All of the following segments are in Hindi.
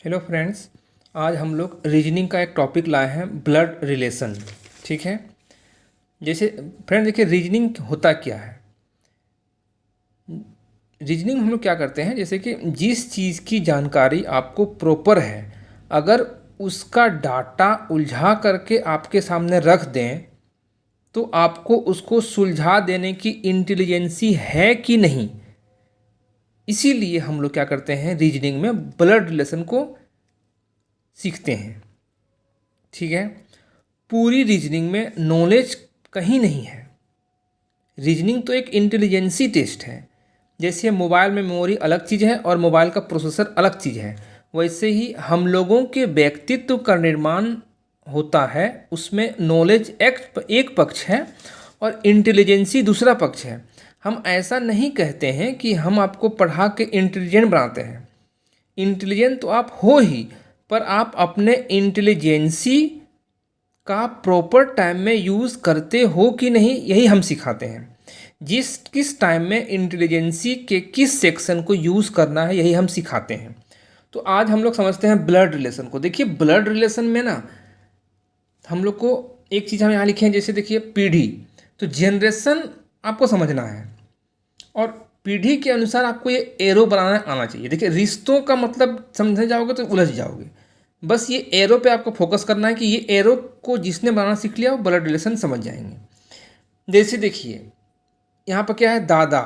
हेलो फ्रेंड्स, आज हम लोग रीजनिंग का एक टॉपिक लाए हैं, ब्लड रिलेशन। ठीक है। जैसे फ्रेंड देखिए, रीजनिंग होता क्या है। रीजनिंग हम लोग क्या करते हैं, जैसे कि जिस चीज़ की जानकारी आपको प्रॉपर है, अगर उसका डाटा उलझा करके आपके सामने रख दें तो आपको उसको सुलझा देने की इंटेलिजेंसी है कि नहीं, इसीलिए हम लोग क्या करते हैं, रीजनिंग में ब्लड रिलेशन को सीखते हैं। ठीक है। पूरी रीजनिंग में नॉलेज कहीं नहीं है। रीजनिंग तो एक इंटेलिजेंसी टेस्ट है। जैसे मोबाइल में मेमोरी अलग चीज़ है और मोबाइल का प्रोसेसर अलग चीज़ है, वैसे ही हम लोगों के व्यक्तित्व का निर्माण होता है। उसमें नॉलेज एक पक्ष है और इंटेलिजेंसी दूसरा पक्ष है। हम ऐसा नहीं कहते हैं कि हम आपको पढ़ा के इंटेलिजेंट बनाते हैं। इंटेलिजेंट तो आप हो ही, पर आप अपने इंटेलिजेंसी का प्रॉपर टाइम में यूज़ करते हो कि नहीं, यही हम सिखाते हैं। किस टाइम में इंटेलिजेंसी के किस सेक्शन को यूज़ करना है, यही हम सिखाते हैं। तो आज हम लोग समझते हैं ब्लड रिलेशन को। देखिए, ब्लड रिलेशन में ना हम लोग को एक चीज़ हम यहाँ लिखे हैं, जैसे देखिए पीढ़ी, तो जनरेशन आपको समझना है और पीढ़ी के अनुसार आपको ये एरो बनाना आना चाहिए। देखिए, रिश्तों का मतलब समझ जाओगे तो उलझ जाओगे। बस ये एरो पे आपको फोकस करना है कि ये एरो को जिसने बनाना सीख लिया वो ब्लड रिलेशन समझ जाएंगे। जैसे देखिए, यहाँ पर क्या है, दादा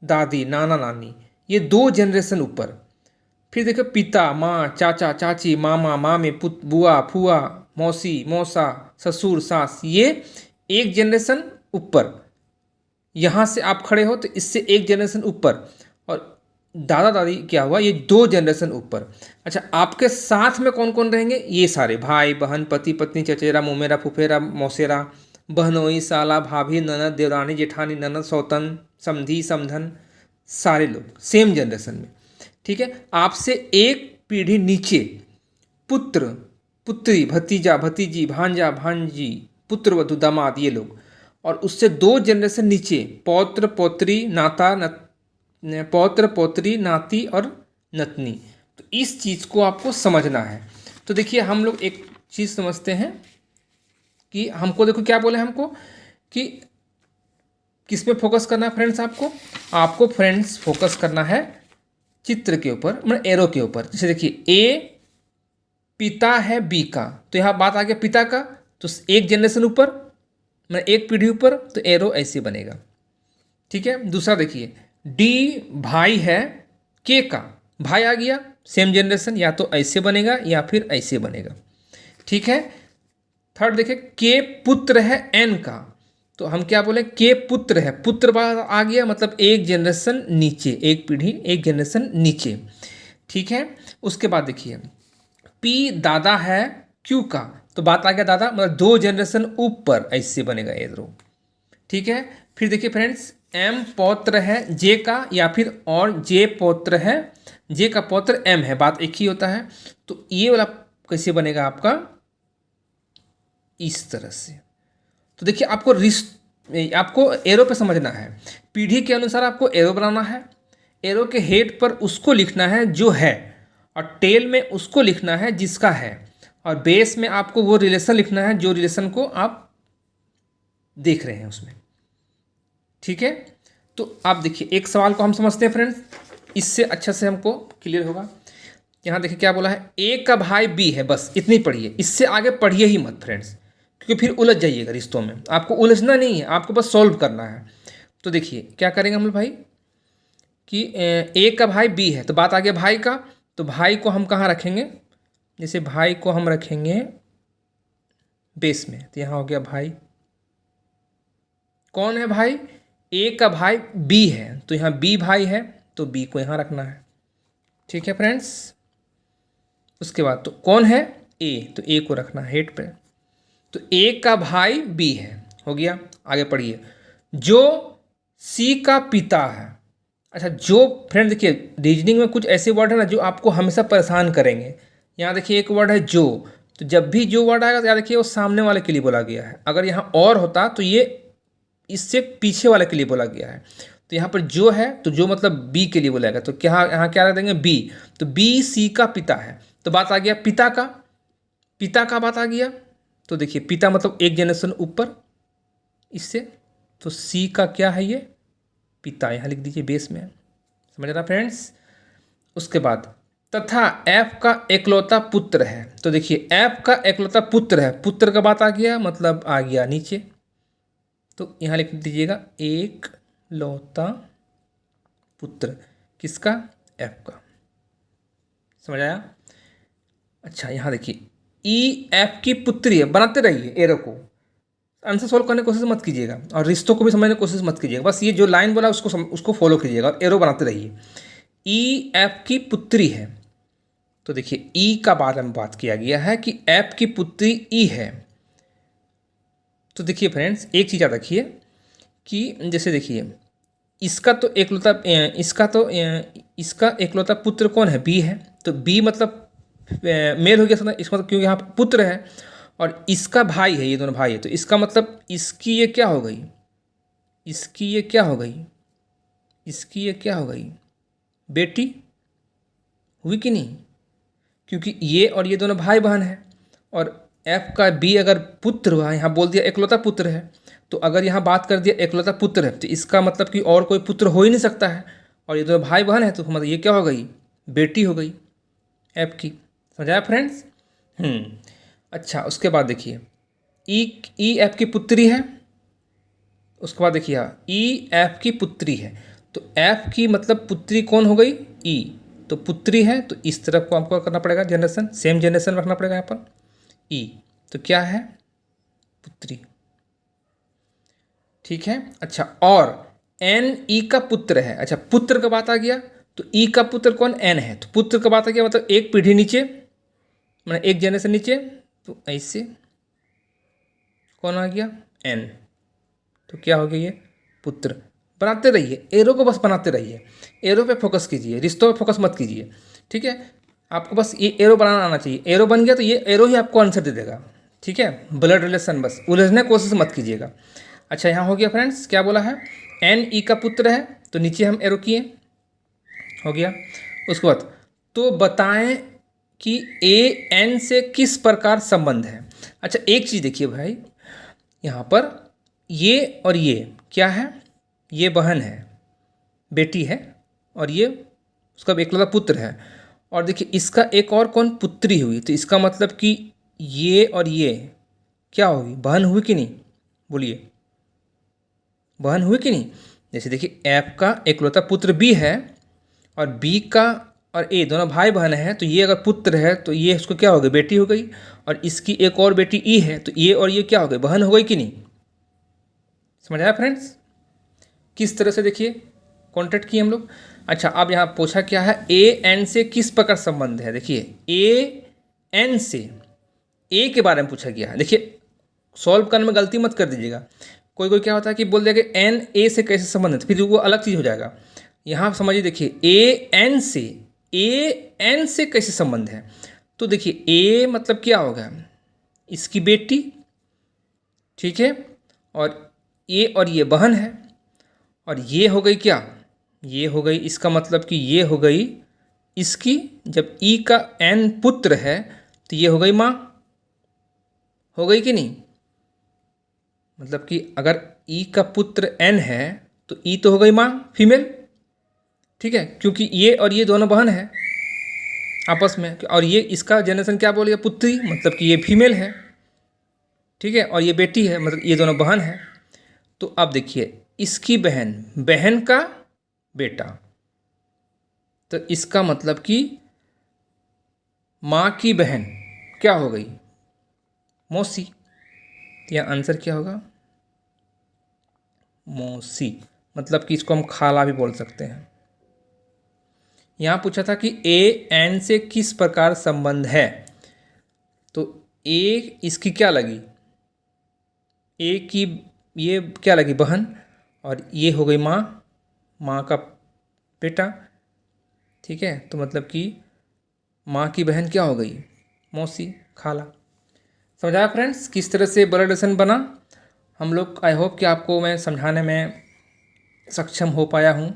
दादी नाना नानी, ये दो जनरेशन ऊपर। फिर देखो पिता माँ चाचा चाची मामा मामे बुआ फुआ मौसी मौसा ससुर सास, ये एक जनरेशन ऊपर। यहाँ से आप खड़े हो तो इससे एक जनरेशन ऊपर, और दादा दादी क्या हुआ, ये दो जनरेशन ऊपर। अच्छा, आपके साथ में कौन कौन रहेंगे, ये सारे भाई बहन पति पत्नी चचेरा मुमेरा फुफेरा मौसेरा बहनोई साला भाभी ननद देवरानी जेठानी ननद सौतन समधी समधन, सारे लोग सेम जनरेशन में। ठीक है। आपसे एक पीढ़ी नीचे पुत्र पुत्री भतीजा भतीजी भांजा भांजी पुत्र वधू दामाद, ये लोग। और उससे दो जनरेशन नीचे पौत्र पौत्री पौत्र पौत्री नाती और नतनी। तो इस चीज़ को आपको समझना है। तो देखिए, हम लोग एक चीज़ समझते हैं कि हमको, देखो क्या बोले हमको, कि किस पे फोकस करना है फ्रेंड्स। आपको फ्रेंड्स फोकस करना है चित्र के ऊपर, मतलब एरो के ऊपर। जैसे देखिए, ए पिता है बी का, तो यहाँ बात आ गया पिता का, तो एक जनरेशन ऊपर, मतलब एक पीढ़ी ऊपर, तो एरो ऐसे बनेगा। ठीक है। दूसरा देखिए, डी भाई है के का, भाई आ गया सेम जनरेशन, या तो ऐसे बनेगा या फिर ऐसे बनेगा। ठीक है। थर्ड देखिए, के पुत्र है एन का, तो हम क्या बोले, के पुत्र है, पुत्र बात आ गया, मतलब एक जनरेशन नीचे, एक पीढ़ी एक जनरेशन नीचे। ठीक है। उसके बाद देखिए, पी दादा है क्यू का, तो बात आ गया दादा, मतलब दो जनरेशन ऊपर, ऐसे बनेगा एरो। ठीक है। फिर देखिए फ्रेंड्स, एम पौत्र है जे का, या फिर और जे पौत्र है, जे का पौत्र एम है, बात एक ही होता है। तो ये वाला कैसे बनेगा आपका, इस तरह से। तो देखिए, आपको एरो पे समझना है। पीढ़ी के अनुसार आपको एरो बनाना है। एरो के हेड पर उसको लिखना है जो है, और टेल में उसको लिखना है जिसका है, और बेस में आपको वो रिलेशन लिखना है जो रिलेशन को आप देख रहे हैं उसमें। ठीक है। तो आप देखिए, एक सवाल को हम समझते हैं फ्रेंड्स, इससे अच्छा से हमको क्लियर होगा। यहाँ देखिए क्या बोला है, ए का भाई बी है, बस इतनी पढ़िए, इससे आगे पढ़िए ही मत फ्रेंड्स, क्योंकि फिर उलझ जाइएगा रिश्तों में। आपको उलझना नहीं है, आपको बस सॉल्व करना है। तो देखिए क्या करेंगे हम लोग भाई, कि ए का भाई बी है, तो बात आ गया भाई का, तो भाई को हम कहाँ रखेंगे, जैसे भाई को हम रखेंगे बेस में, तो यहाँ हो गया भाई। कौन है भाई, ए का भाई बी है, तो यहाँ बी भाई है, तो बी को यहाँ रखना है। ठीक है फ्रेंड्स। उसके बाद तो कौन है, ए, तो ए को रखना है हेड पे। तो ए का भाई बी है, हो गया। आगे पढ़िए, जो सी का पिता है। अच्छा, जो फ्रेंड देखिए, रीजनिंग में कुछ ऐसे वर्ड है ना जो आपको हमेशा परेशान करेंगे। यहाँ देखिए एक वर्ड है जो, तो जब भी जो वर्ड आएगा तो याद रखिए वो सामने वाले के लिए बोला गया है। अगर यहाँ और होता तो ये इससे पीछे वाले के लिए बोला गया है। तो यहाँ पर जो है, तो जो मतलब बी के लिए बोला गया, तो क्या यहाँ क्या रख देंगे, बी, तो बी सी का पिता है। तो बात आ गया पिता का, पिता का बात आ गया। तो देखिए पिता मतलब एक जनरेशन ऊपर इससे, तो सी का क्या है, ये पिता, यहाँ लिख दीजिए बेस में, समझ रहा फ्रेंड्स। उसके बाद तथा एफ का एकलौता पुत्र है, तो देखिए एफ का एकलौता पुत्र है, पुत्र का बात आ गया मतलब आ गया नीचे, तो यहाँ लिख दीजिएगा एक लौता पुत्र, किसका, एफ का, समझ आया। अच्छा यहाँ देखिए ई एफ की पुत्री है, बनाते रहिए एरो को, आंसर सॉल्व करने की कोशिश मत कीजिएगा और रिश्तों को भी समझने की कोशिश मत कीजिएगा, बस ये जो लाइन बोला उसको फॉलो कीजिएगा और एरो बनाते रहिए। ई एफ की पुत्री है, तो देखिए ई का बारे में बात किया गया है कि एफ की पुत्री ई है। तो देखिए फ्रेंड्स एक चीज़ याद रखिए कि जैसे देखिए इसका तो एकलौता पुत्र कौन है, बी है, तो बी मतलब मेल हो गया, इसका मतलब क्योंकि यहाँ पुत्र है और इसका भाई है, ये दोनों भाई है, तो इसका मतलब इसकी ये क्या हो गई, इसकी ये क्या हो गई, इसकी ये क्या हो गई, बेटी हुई कि नहीं, क्योंकि ये और ये दोनों भाई बहन हैं। और एफ का बी अगर पुत्र हुआ, यहाँ बोल दिया एकलौता पुत्र है, तो अगर यहाँ बात कर दिया एकलौता पुत्र है तो इसका मतलब कि और कोई पुत्र हो ही नहीं सकता है, और ये दोनों भाई बहन है तो मतलब ये क्या हो गई, बेटी हो गई एफ की, समझाया फ्रेंड्स। अच्छा उसके बाद देखिए ई एफ की पुत्री है, उसके बाद देखिए ई एफ की पुत्री है, तो एफ की मतलब पुत्री कौन हो गई, ई, तो पुत्री है तो इस तरफ को हमको करना पड़ेगा, जनरेशन सेम जनरेशन रखना पड़ेगा यहाँ पर, ई तो क्या है, पुत्री, ठीक है। अच्छा और एन ई का पुत्र है, अच्छा पुत्र का बात आ गया, तो ई का पुत्र कौन, एन है, तो पुत्र का बात आ गया मतलब एक पीढ़ी नीचे, मतलब एक जनरेशन नीचे, तो ऐसे कौन आ गया, एन, तो क्या हो गया ये पुत्र। बनाते रहिए एरो को, बस बनाते रहिए, एरो पे फोकस कीजिए, रिश्तों पे फोकस मत कीजिए, ठीक है। आपको बस ये एरो बनाना आना चाहिए, एरो बन गया तो ये एरो ही आपको आंसर दे देगा, ठीक है। ब्लड रिलेशन बस उलझने की कोशिश मत कीजिएगा। अच्छा यहाँ हो गया फ्रेंड्स, क्या बोला है, एन ई का पुत्र है, तो नीचे हम एरो किए, हो गया। उसके बाद तो बताएं कि ए एन से किस प्रकार संबंध है। अच्छा एक चीज़ देखिए भाई, यहाँ पर ये और ये क्या है, ये बहन है, बेटी है, और ये उसका एकलौता पुत्र है, और देखिए इसका एक और कौन, पुत्री हुई, तो इसका मतलब कि ये और ये क्या होगी, बहन हुई कि नहीं, बोलिए बहन हुई कि नहीं। जैसे देखिए एफ का एकलौता पुत्र बी है और बी का और ए दोनों भाई बहन हैं, तो ये अगर पुत्र है तो ये उसको क्या हो गई, बेटी हो गई, और इसकी एक और बेटी ई है, तो ये और ये क्या हो गई, बहन हो गई कि नहीं, समझ आया फ्रेंड्स। किस तरह से देखिए कॉन्टेक्ट किए हम लोग। अच्छा अब यहाँ पूछा क्या है, ए एन से किस प्रकार संबंध है, देखिए ए एन से ए के बारे में पूछा गया है। देखिए सॉल्व करने में गलती मत कर दीजिएगा, कोई कोई क्या होता है कि बोल देगा कि एन ए से कैसे संबंधित, फिर वो अलग चीज़ हो जाएगा। यहाँ समझिए देखिए ए एन से कैसे संबंध है, तो देखिए ए मतलब क्या होगा, इसकी बेटी, ठीक है, और ये बहन है, और ये हो गई क्या, ये हो गई, इसका मतलब कि ये हो गई इसकी, जब ई का एन पुत्र है तो ये हो गई माँ, हो गई कि नहीं, मतलब कि अगर ई का पुत्र एन है तो ई तो हो गई माँ, फीमेल, ठीक है, क्योंकि ये और ये दोनों बहन है आपस में, और ये इसका जनरेशन क्या बोलिए, पुत्री, मतलब कि ये फीमेल है, ठीक है, और ये बेटी है, मतलब ये दोनों बहन है। तो अब देखिए इसकी बहन, बहन का बेटा, तो इसका मतलब कि माँ की बहन क्या हो गई, मौसी, तो यहाँ आंसर क्या होगा, मौसी, मतलब कि इसको हम खाला भी बोल सकते हैं। यहाँ पूछा था कि ए एन से किस प्रकार संबंध है, तो ए इसकी क्या लगी, ए की ये क्या लगी, बहन, और ये हो गई माँ, माँ का बेटा, ठीक है, तो मतलब कि माँ की बहन क्या हो गई, मौसी, खाला। समझाया फ्रेंड्स किस तरह से ब्लड रिलेशन बना हम लोग। आई होप कि आपको मैं समझाने में सक्षम हो पाया हूँ।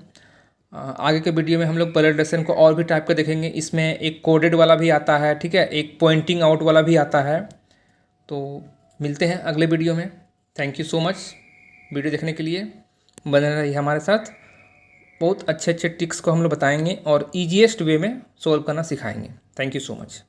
आगे के वीडियो में हम लोग पहले लेसन को और भी टाइप का देखेंगे। इसमें एक कोडेड वाला भी आता है, ठीक है, एक पॉइंटिंग आउट वाला भी आता है। तो मिलते हैं अगले वीडियो में। Thank you so much video देखने के लिए। बने रहिए हमारे साथ। बहुत अच्छे अच्छे ट्रिक्स को हम लोग बताएंगे और ईजीएस्ट वे में सॉल्व करना सिखाएंगे। Thank you so much.